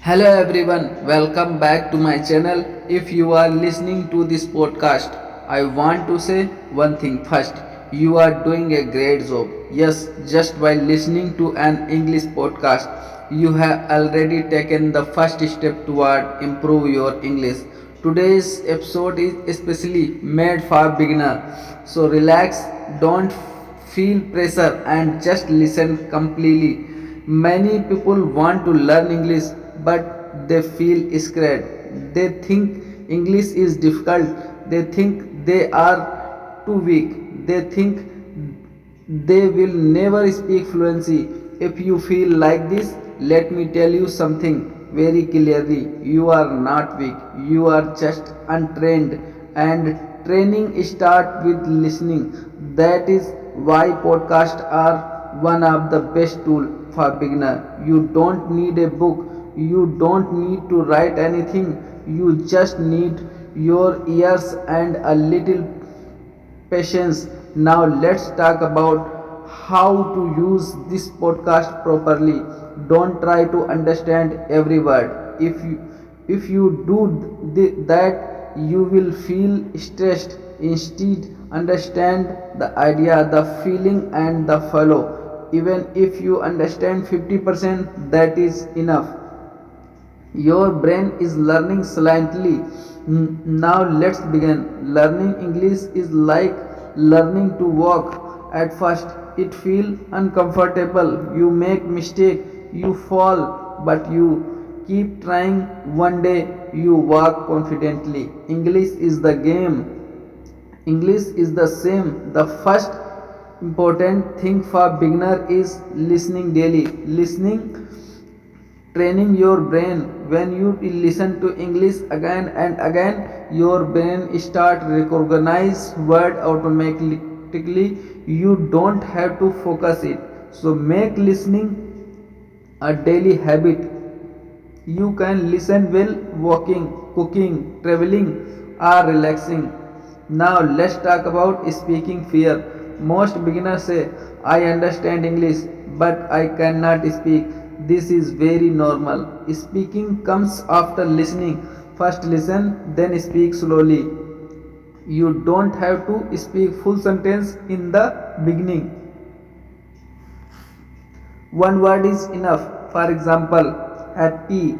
Hello everyone, welcome back to my channel. If you are listening to this podcast, I want to say one thing first. You are doing a great job. Yes, just by listening to an English podcast, you have already taken the first step toward improve your English. Today's episode is especially made for beginner. So relax, don't feel pressure and just listen completely. Many people want to learn English but they feel scared. They think English is difficult. They think they are too weak. They think they will never speak fluency. If you feel like this, let me tell you something very clearly. You are not weak. You are just untrained and training start with listening. That is why podcasts are one of the best tool for beginner. You don't need a book, you don't need to write anything, you just need your ears and a little patience. Now let's talk about how to use this podcast properly. Don't try to understand every word. If you do that, you will feel stressed. Instead, understand the idea, the feeling, and the follow. Even if you understand 50%, that is enough. Your brain is learning silently. Now let's begin. Learning English is like learning to walk. At first, it feels uncomfortable. You make mistake, you fall, but you keep trying. One day, you walk confidently. English is the game. English is the same. The first important thing for beginner is listening daily. Listening training your brain. When you listen to English again and again, your brain start recognize word automatically. You don't have to focus it, so make listening a daily habit. You can listen while walking, cooking, traveling, or relaxing. Now let's talk about speaking fear. Most beginners say, I understand English, but I cannot speak. This is very normal. Speaking comes after listening. First listen, then speak slowly. You don't have to speak full sentence in the beginning. One word is enough. For example, happy,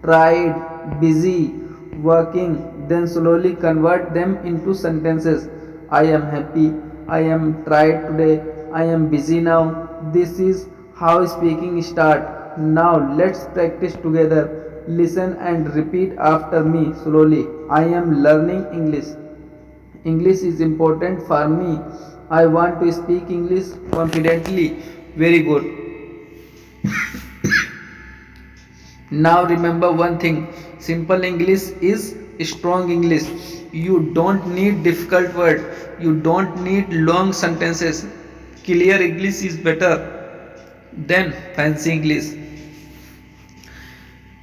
tried, busy, working. Then slowly convert them into sentences. I am happy. I am tried today. I am busy now. This is how speaking start. Now let's practice together. Listen and repeat after me slowly. I am learning English. English is important for me. I want to speak English confidently. Very good. Now remember one thing, simple English is strong English. You don't need difficult words. You don't need long sentences. Clear English is better than fancy English.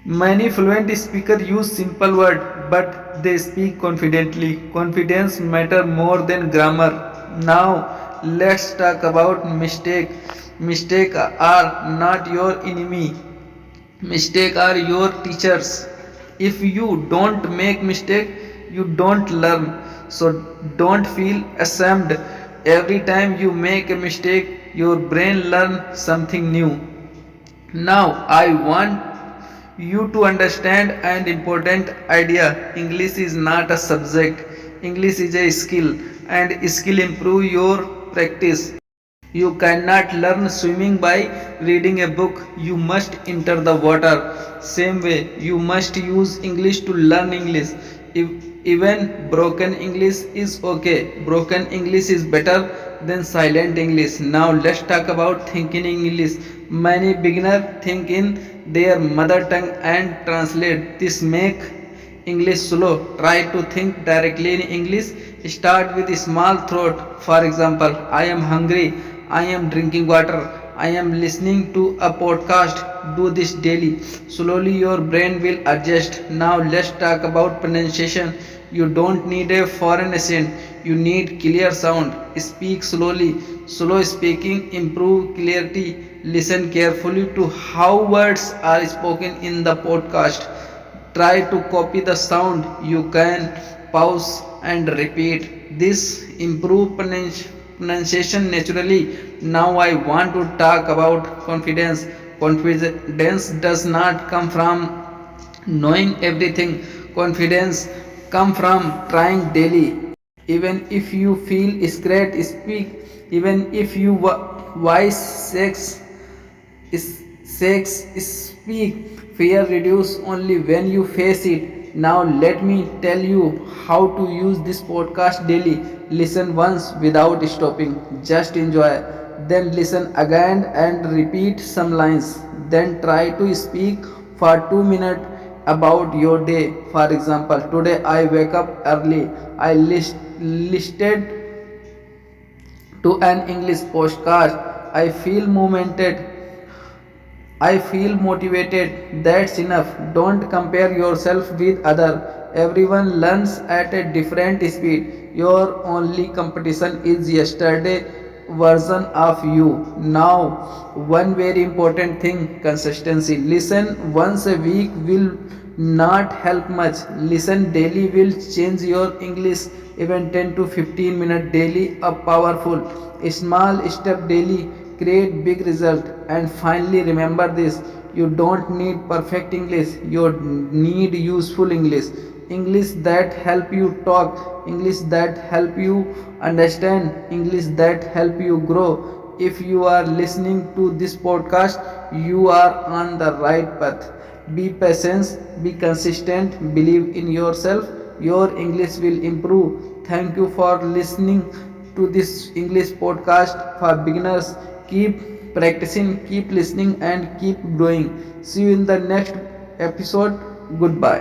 Many fluent speakers use simple words but they speak confidently. Confidence matter more than grammar. Now let's talk about mistake. Mistakes are not your enemy. Mistakes are your teachers. If you don't make mistake, you don't learn. So don't feel ashamed. Every time you make a mistake, your brain learn something new. Now I want you to understand an important idea. English is not a subject. English is a skill and skill improve your practice. You cannot learn swimming by reading a book. You must enter the water. Same way, you must use English to learn English. If, even broken English is okay. Broken English is better than silent English. Now let's talk about thinking English. Many beginners think in their mother tongue and translate. This make English slow. Try to think directly in English. Start with a small thought. For example, I am hungry. I am drinking water. I am listening to a podcast. Do this daily. Slowly your brain will adjust. Now let's talk about pronunciation. You don't need a foreign accent. You need clear sound. Speak slowly slow speaking, improve clarity. Listen carefully to how words are spoken in the podcast. Try to copy the sound. You can pause and repeat. This improve pronunciation naturally. Now I want to talk about confidence. Confidence does not come from knowing everything. Confidence come from trying daily. Even if you feel scared, speak. Even if you voice sex speak. Fear reduce only when you face it. Now let me tell you how to use this podcast daily. Listen once without stopping. Just enjoy. Then listen again and repeat some lines. Then try to speak for 2 minutes about your day. For example, today I wake up early. I listed to an English podcast. I feel motivated. That's enough. Don't compare yourself with other. Everyone learns at a different speed. Your only competition is yesterday version of you. Now, one very important thing, consistency. Listen once a week will not help much. Listen daily will change your English. Even 10 to 15 minutes daily are powerful. Small step daily create big result. And finally remember this, you don't need perfect English, you need useful English. English that help you talk, English that help you understand, English that help you grow. If you are listening to this podcast, you are on the right path. Be patient, be consistent, believe in yourself. Your English will improve. Thank you for listening to this English podcast for beginners. Keep practicing, keep listening, and keep growing. See you in the next episode. Goodbye.